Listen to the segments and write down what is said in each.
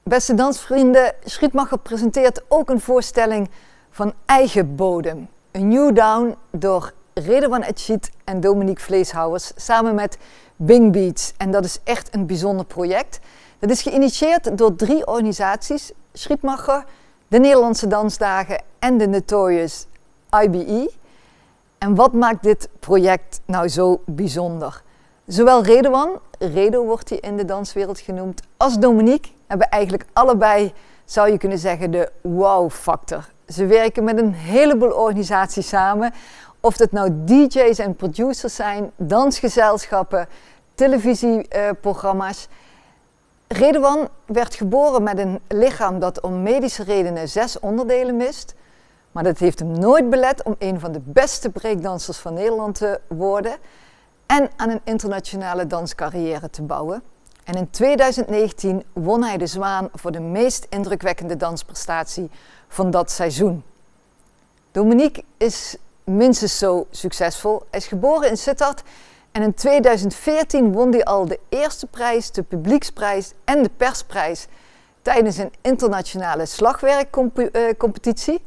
Beste dansvrienden, Schietmacher presenteert ook een voorstelling van eigen bodem. Een New Down door Redouan Etchit en Dominique Vleeshouwers samen met Bing Beats. En dat is echt een bijzonder project. Dat is geïnitieerd door 3 organisaties: Schietmacher, de Nederlandse Dansdagen en de Notorious IBE. En wat maakt dit project nou zo bijzonder? Zowel Redouan, Redo wordt hij in de danswereld genoemd, als Dominique hebben eigenlijk allebei, zou je kunnen zeggen, de wow-factor. Ze werken met een heleboel organisaties samen, of het nou DJ's en producers zijn, dansgezelschappen, televisieprogramma's. Redouan werd geboren met een lichaam dat om medische redenen 6 onderdelen mist. Maar dat heeft hem nooit belet om een van de beste breakdansers van Nederland te worden en aan een internationale danscarrière te bouwen. En in 2019 won hij de Zwaan voor de meest indrukwekkende dansprestatie van dat seizoen. Dominique is minstens zo succesvol. Hij is geboren in Sittard en in 2014 won hij al de eerste prijs, de publieksprijs en de persprijs tijdens een internationale slagwerkcompetitie.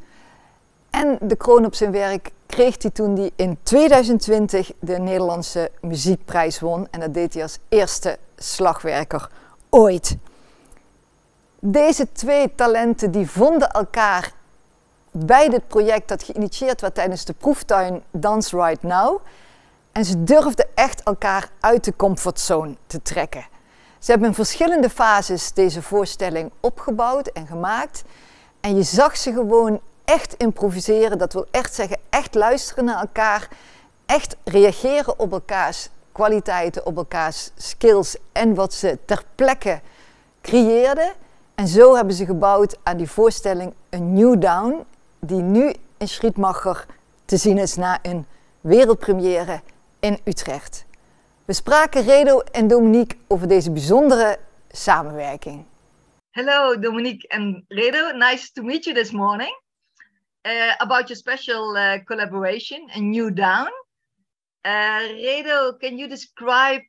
En de kroon op zijn werk kreeg hij toen hij in 2020 de Nederlandse muziekprijs won. En dat deed hij als eerste slagwerker ooit. Deze 2 talenten die vonden elkaar bij dit project dat geïnitieerd werd tijdens de proeftuin Dance Right Now. En ze durfden echt elkaar uit de comfortzone te trekken. Ze hebben in verschillende fases deze voorstelling opgebouwd en gemaakt. En je zag ze gewoon echt improviseren, dat wil echt zeggen echt luisteren naar elkaar, echt reageren op elkaars kwaliteiten, op elkaars skills en wat ze ter plekke creëerden. En zo hebben ze gebouwd aan die voorstelling een New Down, die nu in Schietmacher te zien is na een wereldpremière in Utrecht. We spraken Redo en Dominique over deze bijzondere samenwerking. Hello Dominique and Redo, nice to meet you this morning. About your special collaboration, a New Down. Redo, can you describe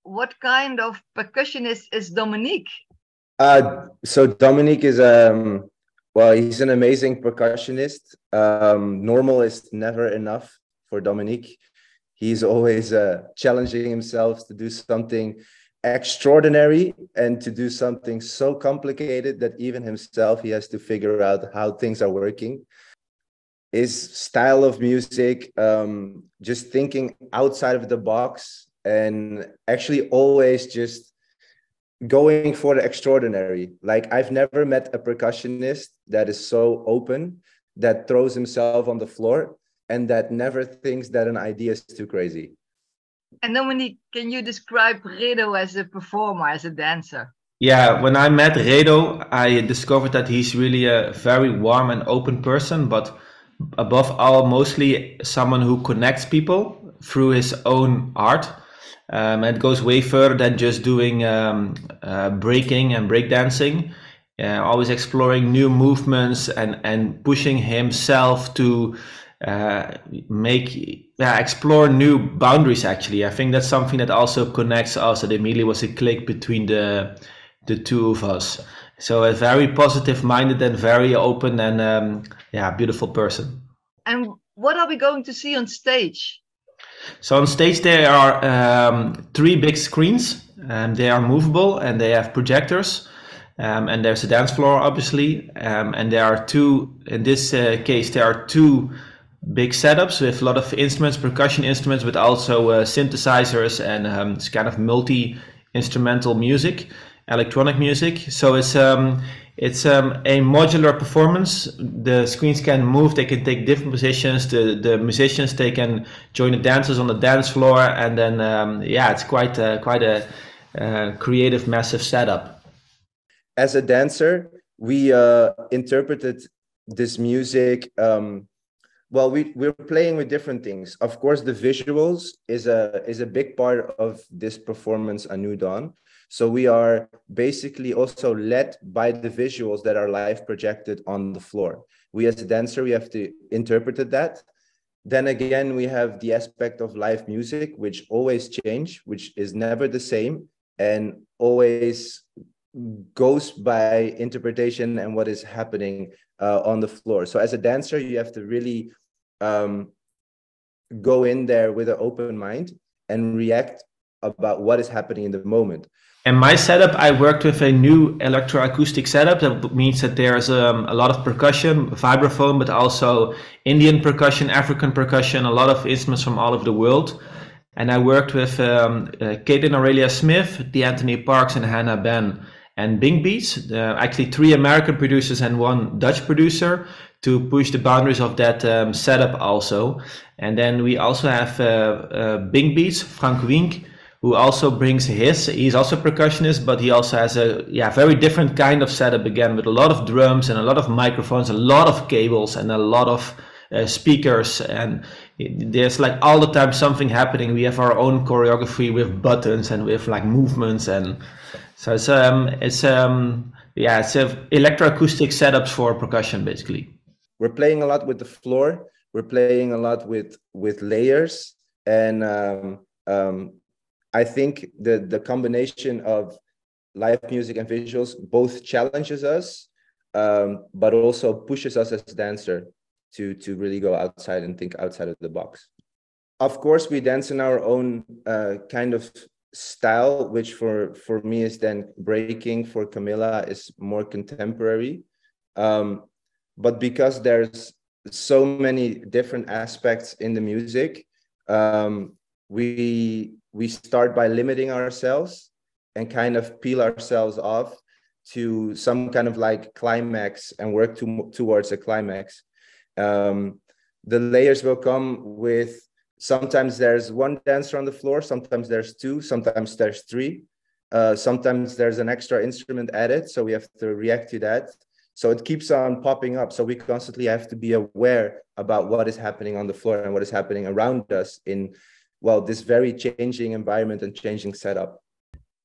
what kind of percussionist is Dominique? So Dominique is, well, he's an amazing percussionist. Normal is never enough for Dominique. He's always challenging himself to do something extraordinary and to do something so complicated that even himself, he has to figure out how things are working. His style of music, just thinking outside of the box and actually always just going for the extraordinary. Like, I've never met a percussionist that is so open, that throws himself on the floor and that never thinks that an idea is too crazy. And Dominique, can you describe Redo as a performer, as a dancer? Yeah, when I met Redo, I discovered that he's really a very warm and open person, but above all, mostly someone who connects people through his own art. And it goes way further than just doing breaking and breakdancing. Always exploring new movements and pushing himself to explore new boundaries. Actually, I think that's something that also connects us. That immediately was a click between the 2 of us. So a very positive-minded and very open and beautiful person. And what are we going to see on stage? So on stage there are 3 big screens. They are movable and they have projectors. And there's a dance floor, obviously. And there are 2, in this case, there are 2 big setups with a lot of instruments, percussion instruments, but also synthesizers and kind of multi-instrumental music. Electronic music. So it's a modular performance. The screens can move, they can take different positions. The musicians, they can join the dancers on the dance floor, and then it's quite a creative, massive setup. As a dancer, we interpreted this music. We're playing with different things. Of course, the visuals is a big part of this performance, A New Dawn. So we are basically also led by the visuals that are live projected on the floor. We as a dancer, we have to interpret that. Then again, we have the aspect of live music, which always change, which is never the same and always goes by interpretation and what is happening on the floor. So as a dancer, you have to really go in there with an open mind and react about what is happening in the moment. And my setup, I worked with a new electroacoustic setup. That means that there's a lot of percussion, vibraphone, but also Indian percussion, African percussion, a lot of instruments from all over the world. And I worked with Caitlin Aurelia Smith, D'Anthony Parks, and Hannah Ben, and Bing Beats, actually 3 American producers and 1 Dutch producer, to push the boundaries of that setup also. And then we also have Bing Beats, Frank Wink, who also brings he's also a percussionist, but he also has a very different kind of setup again, with a lot of drums and a lot of microphones, a lot of cables and a lot of speakers, and there's like all the time something happening. We have our own choreography with buttons and with like movements, and so it's a electroacoustic setups for percussion basically. We're playing a lot with the floor. We're playing a lot with layers, and I think the combination of live music and visuals both challenges us, but also pushes us as a dancer to really go outside and think outside of the box. Of course, we dance in our own kind of style, which for me is then breaking. For Camilla is more contemporary. But because there's so many different aspects in the music, we start by limiting ourselves and kind of peel ourselves off to some kind of like climax and work towards a climax. The layers will come with, sometimes there's 1 dancer on the floor, sometimes there's 2, sometimes there's 3, sometimes there's an extra instrument added, so we have to react to that. So it keeps on popping up. So we constantly have to be aware about what is happening on the floor and what is happening around us in, well, this very changing environment and changing setup.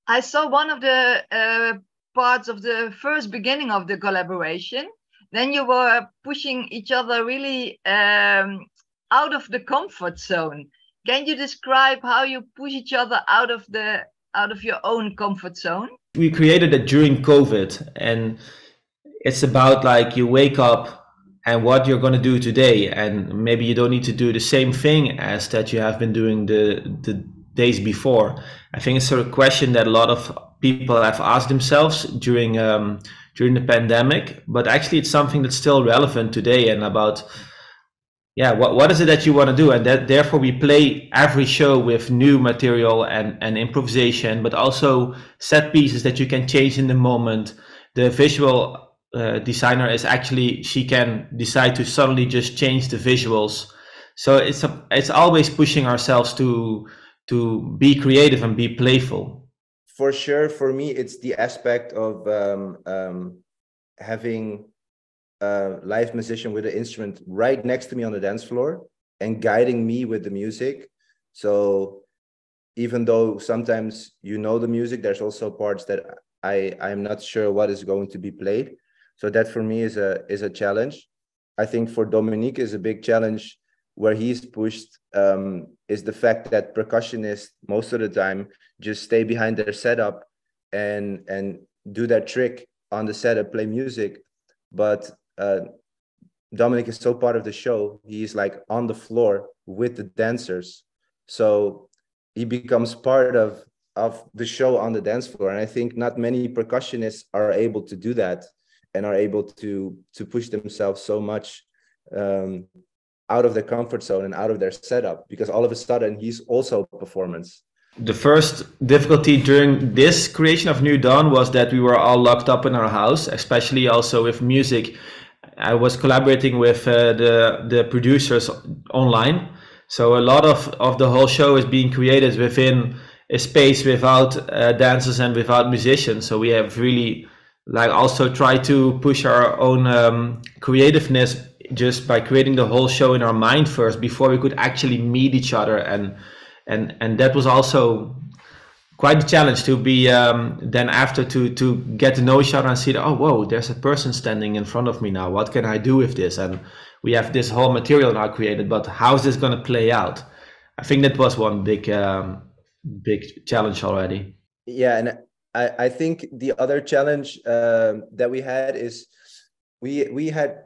I saw one of the parts of the first beginning of the collaboration. Then you were pushing each other really out of the comfort zone. Can you describe how you push each other out of your own comfort zone? We created it during COVID, and it's about like you wake up and what you're going to do today, and maybe you don't need to do the same thing as that you have been doing the days before. I think it's a question that a lot of people have asked themselves during the pandemic, but actually it's something that's still relevant today, and about what is it that you want to do, and that therefore we play every show with new material and improvisation, but also set pieces that you can change in the moment. The visual designer is actually, she can decide to suddenly just change the visuals. So it's always pushing ourselves to be creative and be playful. For sure, for me, it's the aspect of having a live musician with an instrument right next to me on the dance floor and guiding me with the music. So even though sometimes you know the music, there's also parts that I'm not sure what is going to be played. So that for me is a challenge. I think for Dominique is a big challenge where he's pushed is the fact that percussionists most of the time just stay behind their setup and do their trick on the setup, play music. But Dominique is so part of the show. He's like on the floor with the dancers. So he becomes part of the show on the dance floor. And I think not many percussionists are able to do that and are able to push themselves so much out of their comfort zone and out of their setup, because all of a sudden he's also a performance. The first difficulty during this creation of New Dawn was that we were all locked up in our house, especially also with music. I was collaborating with the producers online. So a lot of the whole show is being created within a space without dancers and without musicians. So we have really like also try to push our own creativeness just by creating the whole show in our mind first before we could actually meet each other, and that was also quite a challenge to be then after to get to know each other and see that, oh whoa, there's a person standing in front of me now, what can I do with this? And we have this whole material now created, but how is this going to play out? I think that was one big challenge already. Yeah, and I think the other challenge that we had is we had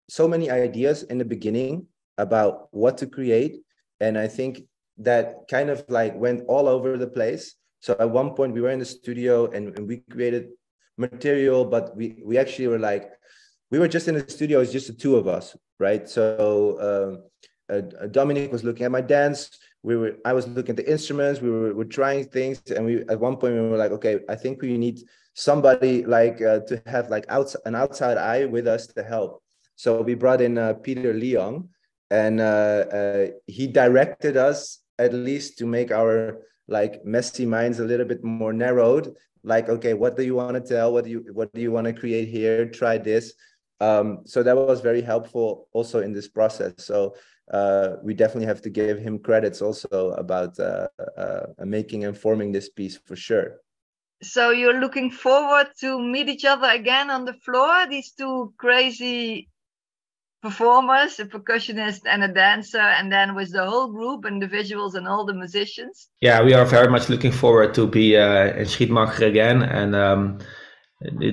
so many ideas in the beginning about what to create, and I think that kind of like went all over the place. So at one point we were in the studio and we created material, but we actually were like, we were just in the studio, it's just the two of us, right? So Dominique was looking at my dance, I was looking at the instruments, we were trying things, and we at one point we were like, okay, I think we need somebody like to have like an outside eye with us to help. So we brought in Peter Leong, and he directed us at least to make our like messy minds a little bit more narrowed. Like, okay, what do you want to tell? What do you want to create here? Try this. So that was very helpful also in this process. So we definitely have to give him credits also about making and forming this piece for sure. So you're looking forward to meet each other again on the floor, these two crazy performers, a percussionist and a dancer, and then with the whole group and the visuals and all the musicians? Yeah, we are very much looking forward to be in Schietmacher again, and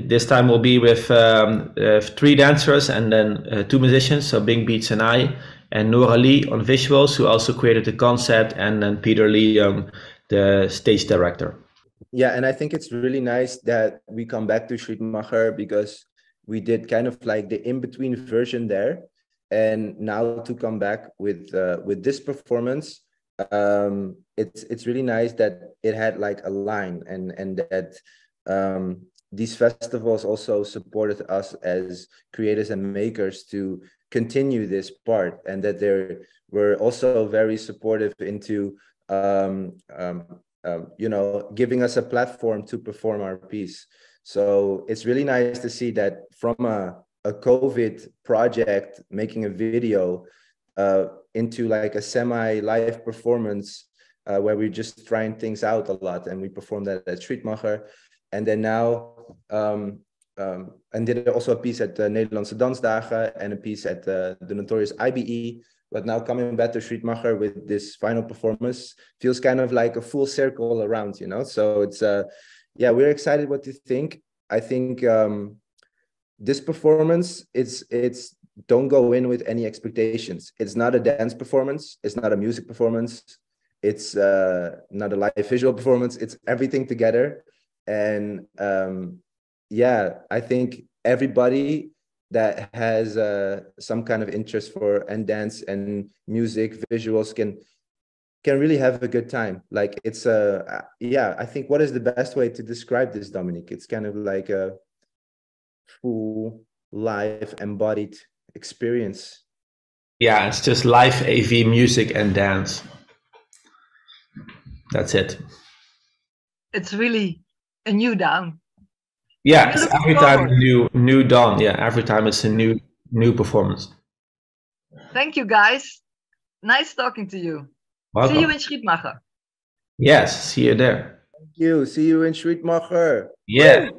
this time we'll be with 3 dancers and then 2 musicians, so Bing Beats and I, and Nora Lee on visuals, who also created the concept, and then Peter Lee, the stage director. Yeah, and I think it's really nice that we come back to Schietmacher, because we did kind of like the in-between version there, and now to come back with this performance, it's really nice that it had like a line, and that these festivals also supported us as creators and makers to continue this part, and that they were also very supportive into you know, giving us a platform to perform our piece. So it's really nice to see that from a COVID project, making a video into like a semi-live performance where we're just trying things out a lot, and we performed that at Schietmacher, and then now and did also a piece at the Nederlandse Dansdagen and a piece at the notorious IBE. But now coming back to Schietmacher with this final performance feels kind of like a full circle around, you know. So it's yeah, we're excited what you think. I think this performance, it's don't go in with any expectations. It's not a dance performance. It's not a music performance. It's not a live visual performance. It's everything together. And yeah, I think everybody that has some kind of interest for and dance and music visuals can really have a good time. Like it's yeah, I think, what is the best way to describe this, Dominique? It's kind of like a full live embodied experience. Yeah, it's just live AV music and dance. That's it. It's really a new Down. Yeah, it's every time a new dawn. Yeah, every time it's a new performance. Thank you, guys. Nice talking to you. Welcome. See you in Schietmacher. Yes, see you there. Thank you. See you in Schietmacher. Yeah.